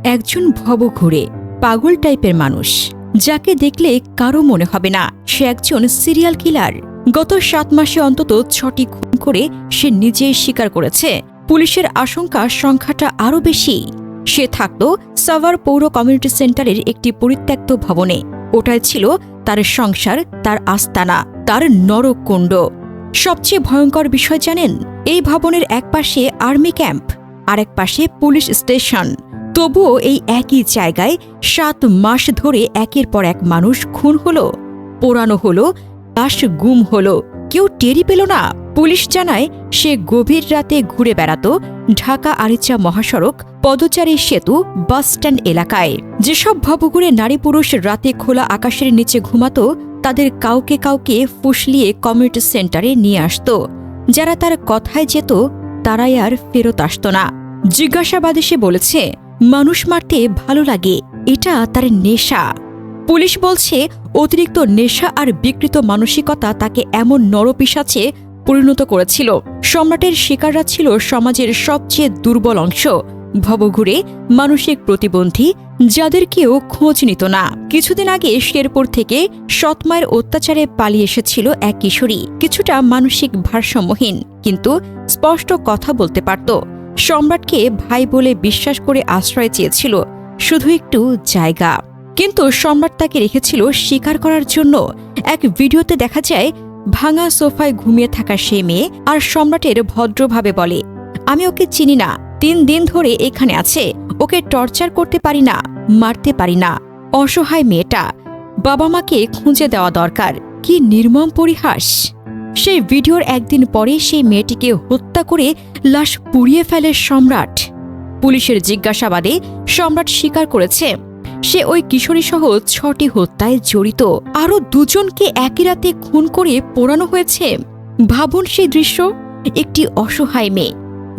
একজন ভবঘুরে পাগল টাইপের মানুষ, যাকে দেখলে কারো মনে হবে না সে একজন সিরিয়াল কিলার। গত 7 মাসে অন্তত 6টি খুন করে সে নিজেই স্বীকার করেছে। পুলিশের আশঙ্কা সংখ্যাটা আরও বেশি। সে থাকত সাভার পৌর কমিউনিটি সেন্টারের একটি পরিত্যক্ত ভবনে। ওটাই ছিল তার সংসার, তার আস্তানা, তার নরককুণ্ড। সবচেয়ে ভয়ঙ্কর বিষয় জানেন, এই ভবনের এক পাশে আর্মি ক্যাম্প, আরেক পাশে পুলিশ স্টেশন। তবুও এই একই জায়গায় 7 মাস ধরে একের পর এক মানুষ খুন হলো, পোড়ানো হলো, লাশ গুম হলো, কেউ টেরি পেল না। পুলিশ জানায় সে গভীর রাতে ঘুরে বেড়াত ঢাকা আরিচা মহাসড়ক, পদচারী সেতু, বাসস্ট্যান্ড এলাকায়। যেসব ভবঘুরে নারী পুরুষ রাতে খোলা আকাশের নিচে ঘুমাত, তাদের কাউকে কাউকে ফুসলিয়ে কমিউনিটি সেন্টারে নিয়ে আসত। যারা তার কথায় যেত তারাই আর ফেরত আসত না। জিজ্ঞাসাবাদে সে বলেছে, মানুষ মারতে ভালো লাগে, এটা তার নেশা। পুলিশ বলছে অতিরিক্ত নেশা আর বিকৃত মানসিকতা তাকে এমন নরপিশাচে পরিণত করেছিল। সম্রাটের শিকাররা ছিল সমাজের সবচেয়ে দুর্বল অংশ, ভবঘুরে, মানসিক প্রতিবন্ধী, যাদের কেউ খোঁজ নিত না। কিছুদিন আগে শেরপুর থেকে সৎমায়ের অত্যাচারে পালিয়ে এসেছিল এক কিশোরী, কিছুটা মানসিক ভারসাম্যহীন, কিন্তু স্পষ্ট কথা বলতে পারত। সম্রাটকে ভাই বলে বিশ্বাস করে আশ্রয় চেয়েছিল, শুধু একটু জায়গা। কিন্তু সম্রাট তাকে রেখেছিল শিকার করার জন্য। এক ভিডিওতে দেখা যায় ভাঙা সোফায় ঘুমিয়ে থাকা সে মেয়ে, আর সম্রাটের ভদ্রভাবে বলে, আমি ওকে চিনি না, 3 দিন ধরে এখানে আছে, ওকে টর্চার করতে পারি না, মারতে পারি না। অসহায় মেয়েটা, বাবা মাকে খুঁজে দেওয়া দরকার। কি নির্মম পরিহাস! সেই ভিডিওর একদিন পরে সেই মেয়েটিকে হত্যা করে লাশ পুড়িয়ে ফেলে সম্রাট। পুলিশের জিজ্ঞাসাবাদে সম্রাট স্বীকার করেছে সে ওই কিশোরীসহ 6টি হত্যায় জড়িত। আরও 2 জনকে একই রাতে খুন করে পোড়ানো হয়েছে। ভাবুন সেই দৃশ্য, একটি অসহায় মেয়ে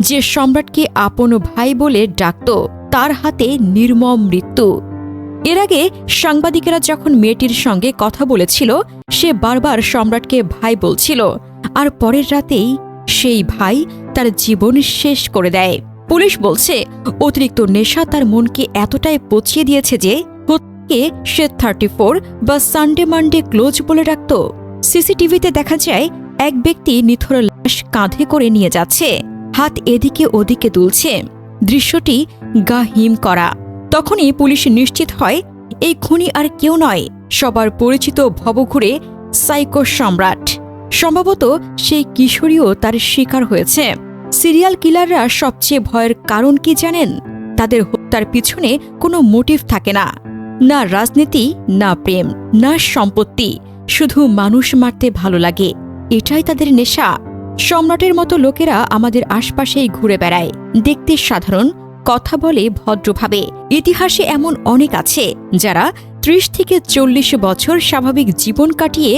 যে সম্রাটকে আপন ভাই বলে ডাকত, তার হাতে নির্মম মৃত্যু। এর আগে সাংবাদিকেরা যখন মেয়েটির সঙ্গে কথা বলেছিল, সে বারবার সম্রাটকে ভাই বলছিল, আর পরের রাতেই সেই ভাই তার জীবন শেষ করে দেয়। পুলিশ বলছে অতিরিক্ত নেশা তার মনকে এতটাই পচিয়ে দিয়েছে যে হত্যাকে সে 34 বা সানডে মানডে ক্লোজ বলে রাখত। সিসিটিভিতে দেখা যায় এক ব্যক্তি নিথর লাশ কাঁধে করে নিয়ে যাচ্ছে, হাত এদিকে ওদিকে দুলছে। দৃশ্যটি গা হিম করা। তখনই পুলিশ নিশ্চিত হয় এই খুনি আর কেউ নয়, সবার পরিচিত ভবঘুরে সাইকো সম্রাট। সম্ভবত সেই কিশোরীও তার শিকার হয়েছে। সিরিয়াল কিলাররা সবচেয়ে ভয়ের কারণ কি জানেন? তাদের হত্যার পিছনে কোনো মোটিভ থাকে না, না রাজনীতি, না প্রেম, না সম্পত্তি, শুধু মানুষ মারতে ভালো লাগে, এটাই তাদের নেশা। সম্রাটের মতো লোকেরা আমাদের আশপাশেই ঘুরে বেড়ায়, দেখতে সাধারণ, কথা বলে ভদ্রভাবে। ইতিহাসে এমন অনেক আছে যারা 30 থেকে 40 বছর স্বাভাবিক জীবন কাটিয়ে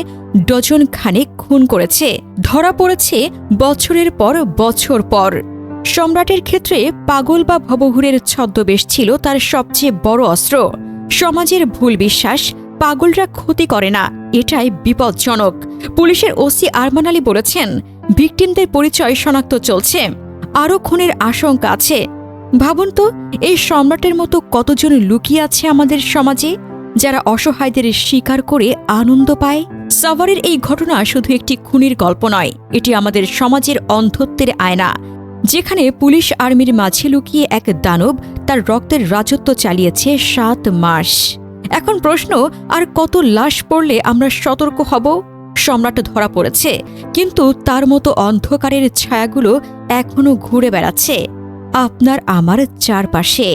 ডজন খানেক খুন করেছে, ধরা পড়েছে বছরের পর বছর পর। সম্রাটের ক্ষেত্রে পাগল বা ভবঘুরের ছদ্মবেশ ছিল তার সবচেয়ে বড় অস্ত্র। সমাজের ভুল বিশ্বাস পাগলরা ক্ষতি করে না, এটাই বিপজ্জনক। পুলিশের ওসি আরমান আলী বলেছেন, ভিকটিমদের পরিচয় শনাক্ত চলছে, আরও খুনের আশঙ্কা আছে। ভাবুন তো, এই সম্রাটের মতো কতজন লুকিয়ে আছে আমাদের সমাজে, যারা অসহায়দের শিকার করে আনন্দ পায়। সাভারের এই ঘটনা শুধু একটি খুনির গল্প নয়, এটি আমাদের সমাজের অন্ধত্বের আয়না, যেখানে পুলিশ আর্মির মাঝে লুকিয়ে এক দানব তার রক্তের রাজত্ব চালিয়েছে 7 মাস। এখন প্রশ্ন, আর কত লাশ পড়লে আমরা সতর্ক হব? সম্রাট ধরা পড়েছে, কিন্তু তার মতো অন্ধকারের ছায়াগুলো এখনো ঘুরে বেড়াচ্ছে আপনার আমার চারপাশে।